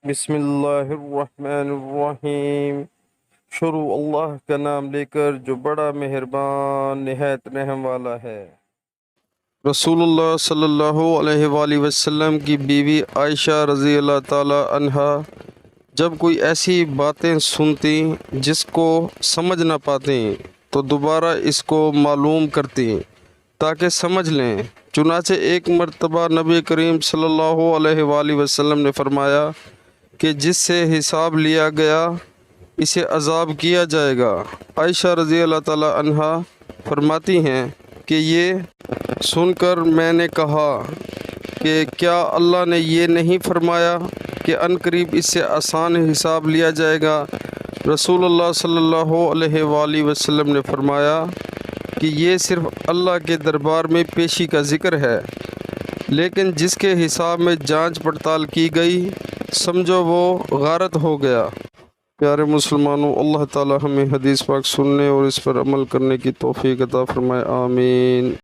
بسم اللہ الرحمن الرحیم۔ شروع اللہ کا نام لے کر جو بڑا مہربان نہایت رحم والا ہے۔ رسول اللہ صلی اللہ علیہ وآلہ وسلم کی بیوی عائشہ رضی اللہ تعالی عنہا جب کوئی ایسی باتیں سنتی جس کو سمجھ نہ پاتی تو دوبارہ اس کو معلوم کرتی تاکہ سمجھ لیں۔ چنانچہ ایک مرتبہ نبی کریم صلی اللہ علیہ وآلہ وسلم نے فرمایا کہ جس سے حساب لیا گیا اسے عذاب کیا جائے گا۔ عائشہ رضی اللہ تعالی عنہا فرماتی ہیں کہ یہ سن کر میں نے کہا کہ کیا اللہ نے یہ نہیں فرمایا کہ عنقریب اس سے آسان حساب لیا جائے گا؟ رسول اللہ صلی اللہ علیہ وآلہ وسلم نے فرمایا کہ یہ صرف اللہ کے دربار میں پیشی کا ذکر ہے، لیکن جس کے حساب میں جانچ پڑتال کی گئی سمجھو وہ غارت ہو گیا۔ پیارے مسلمانوں، اللہ تعالی ہمیں حدیث پاک سننے اور اس پر عمل کرنے کی توفیق عطا فرمائے، آمین۔